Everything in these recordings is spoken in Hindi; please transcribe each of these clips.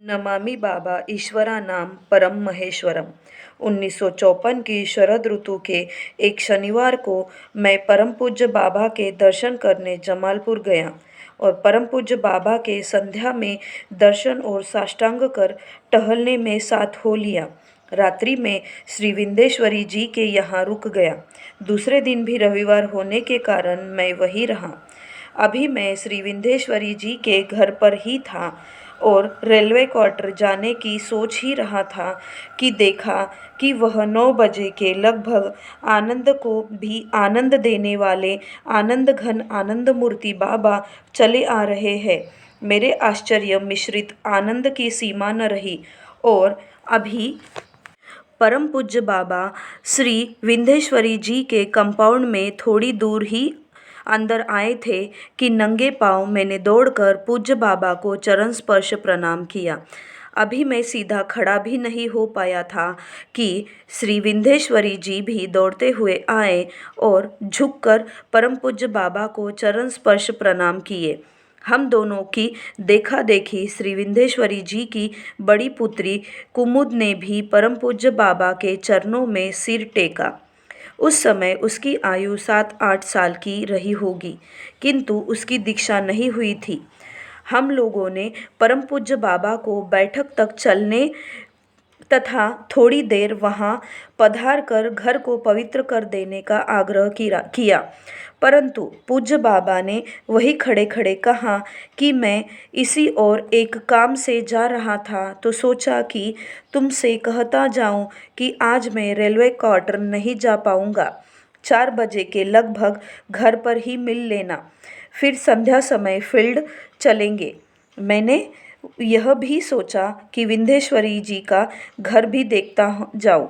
नमामि बाबा ईश्वरानाम परम महेश्वरम। 1954 की शरद ऋतु के एक शनिवार को मैं परम पूज्य बाबा के दर्शन करने जमालपुर गया और परम पूज्य बाबा के संध्या में दर्शन और साष्टांग कर टहलने में साथ हो लिया। रात्रि में श्री विंध्येश्वरी जी के यहाँ रुक गया। दूसरे दिन भी रविवार होने के कारण मैं वहीं रहा। अभी मैं श्री विंध्येश्वरी जी के घर पर ही था और रेलवे क्वार्टर जाने की सोच ही रहा था कि देखा कि वह 9 बजे के लगभग आनंद को भी आनंद देने वाले आनंद घन आनंद मूर्ति बाबा चले आ रहे हैं। मेरे आश्चर्य मिश्रित आनंद की सीमा न रही और अभी परम पूज्य बाबा श्री विंध्येश्वरी जी के कंपाउंड में थोड़ी दूर ही अंदर आए थे कि नंगे पांव मैंने दौड़कर पूज्य बाबा को चरण स्पर्श प्रणाम किया। अभी मैं सीधा खड़ा भी नहीं हो पाया था कि श्री विंध्येश्वरी जी भी दौड़ते हुए आए और झुककर परम पूज्य बाबा को चरण स्पर्श प्रणाम किए। हम दोनों की देखा देखी श्री विंध्येश्वरी जी की बड़ी पुत्री कुमुद ने भी परम पूज्य बाबा के चरणों में सिर टेका। उस समय उसकी आयु 7-8 साल की रही होगी, किंतु उसकी दीक्षा नहीं हुई थी। हम लोगों ने परम पूज्य बाबा को बैठक तक चलने तथा थोड़ी देर वहाँ पधार कर घर को पवित्र कर देने का आग्रह किया, परंतु पूज्य बाबा ने वही खड़े खड़े कहा कि मैं इसी और एक काम से जा रहा था तो सोचा कि तुमसे कहता जाऊं कि आज मैं रेलवे क्वार्टर नहीं जा पाऊंगा। 4 बजे के लगभग घर पर ही मिल लेना, फिर संध्या समय फील्ड चलेंगे। मैंने यह भी सोचा कि विंध्येश्वरी जी का घर भी देखता जाऊं,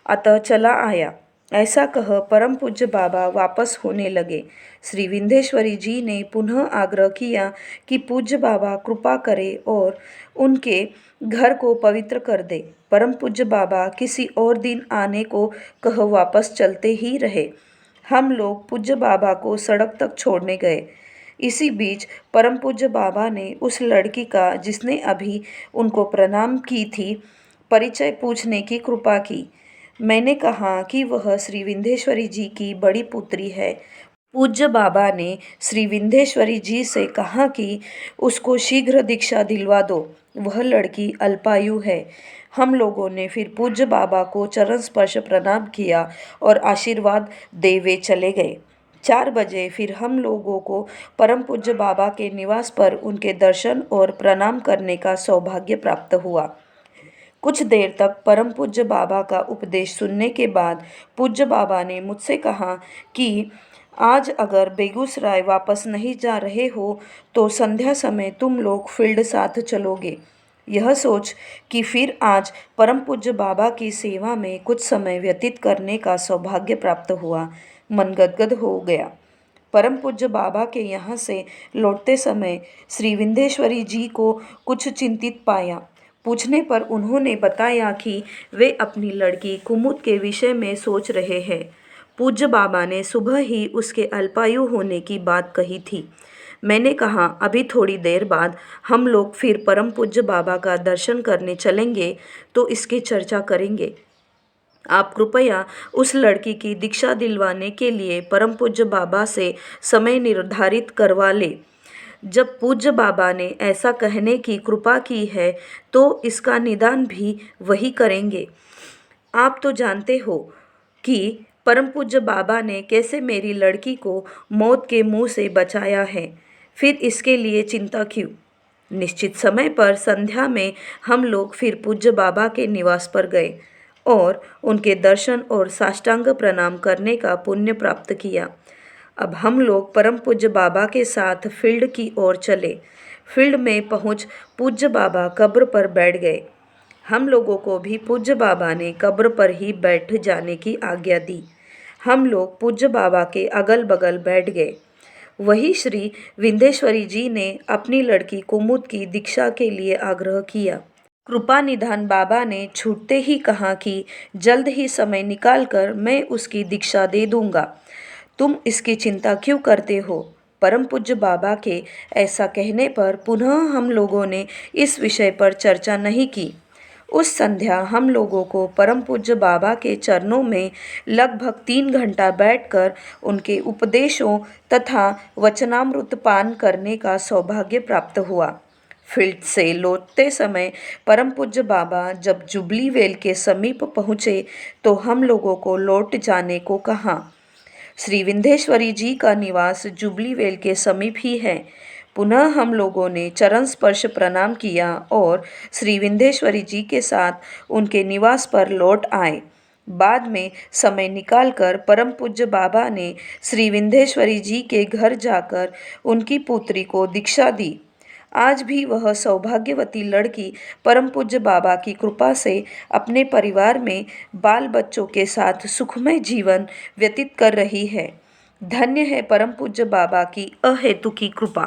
अतः चला आया। ऐसा कह परम पूज्य बाबा वापस होने लगे। श्री विंध्येश्वरी जी ने पुनः आग्रह किया कि पूज्य बाबा कृपा करे और उनके घर को पवित्र कर दे। परम पूज्य बाबा किसी और दिन आने को कह वापस चलते ही रहे। हम लोग पूज्य बाबा को सड़क तक छोड़ने गए। इसी बीच परम पूज्य बाबा ने उस लड़की का जिसने अभी उनको प्रणाम की थी परिचय पूछने की कृपा की। मैंने कहा कि वह श्री विंध्येश्वरी जी की बड़ी पुत्री है। पूज्य बाबा ने श्री विंध्येश्वरी जी से कहा कि उसको शीघ्र दीक्षा दिलवा दो, वह लड़की अल्पायु है। हम लोगों ने फिर पूज्य बाबा को चरण स्पर्श प्रणाम किया और आशीर्वाद दे वे चले गए। 4 बजे फिर हम लोगों को परम पूज्य बाबा के निवास पर उनके दर्शन और प्रणाम करने का सौभाग्य प्राप्त हुआ। कुछ देर तक परम पूज्य बाबा का उपदेश सुनने के बाद पूज्य बाबा ने मुझसे कहा कि आज अगर बेगूसराय वापस नहीं जा रहे हो तो संध्या समय तुम लोग फील्ड साथ चलोगे। यह सोच कि फिर आज परम पूज्य बाबा की सेवा में कुछ समय व्यतीत करने का सौभाग्य प्राप्त हुआ, मन गदगद हो गया। परम पूज्य बाबा के यहाँ से लौटते समय श्री विंध्येश्वरी जी को कुछ चिंतित पाया। पूछने पर उन्होंने बताया कि वे अपनी लड़की कुमुद के विषय में सोच रहे हैं। पूज्य बाबा ने सुबह ही उसके अल्पायु होने की बात कही थी। मैंने कहा अभी थोड़ी देर बाद हम लोग फिर परम पूज्य बाबा का दर्शन करने चलेंगे तो इसकी चर्चा करेंगे। आप कृपया उस लड़की की दीक्षा दिलवाने के लिए परम पूज्य बाबा से समय निर्धारित करवा ले। जब पूज्य बाबा ने ऐसा कहने की कृपा की है तो इसका निदान भी वही करेंगे। आप तो जानते हो कि परम पूज्य बाबा ने कैसे मेरी लड़की को मौत के मुंह से बचाया है, फिर इसके लिए चिंता क्यों। निश्चित समय पर संध्या में हम लोग फिर पूज्य बाबा के निवास पर गए और उनके दर्शन और साष्टांग प्रणाम करने का पुण्य प्राप्त किया। अब हम लोग परम पूज्य बाबा के साथ फील्ड की ओर चले। फील्ड में पहुंच पूज्य बाबा कब्र पर बैठ गए। हम लोगों को भी पूज्य बाबा ने कब्र पर ही बैठ जाने की आज्ञा दी। हम लोग पूज्य बाबा के अगल बगल बैठ गए। वही श्री विंध्येश्वरी जी ने अपनी लड़की कुमुद की दीक्षा के लिए आग्रह किया। कृपा निधान बाबा ने छूटते ही कहा कि जल्द ही समय निकालकर मैं उसकी दीक्षा दे दूंगा। तुम इसकी चिंता क्यों करते हो। परम पूज्य बाबा के ऐसा कहने पर पुनः हम लोगों ने इस विषय पर चर्चा नहीं की। उस संध्या हम लोगों को परम पूज्य बाबा के चरणों में लगभग 3 घंटा बैठकर उनके उपदेशों तथा वचनामृत पान करने का सौभाग्य प्राप्त हुआ। फील्ड से लौटते समय परम पूज्य बाबा जब जुबली वेल के समीप पहुँचे तो हम लोगों को लौट जाने को कहा। श्री विंध्येश्वरी जी का निवास जुबली वेल के समीप ही है। पुनः हम लोगों ने चरण स्पर्श प्रणाम किया और श्री विंध्येश्वरी जी के साथ उनके निवास पर लौट आए। बाद में समय निकालकर परम पूज्य बाबा ने श्री विंध्येश्वरी जी के घर जाकर उनकी पुत्री को दीक्षा दी। आज भी वह सौभाग्यवती लड़की परम पूज्य बाबा की कृपा से अपने परिवार में बाल बच्चों के साथ सुखमय जीवन व्यतीत कर रही है। धन्य है परम पूज्य बाबा की अहेतुकी कृपा।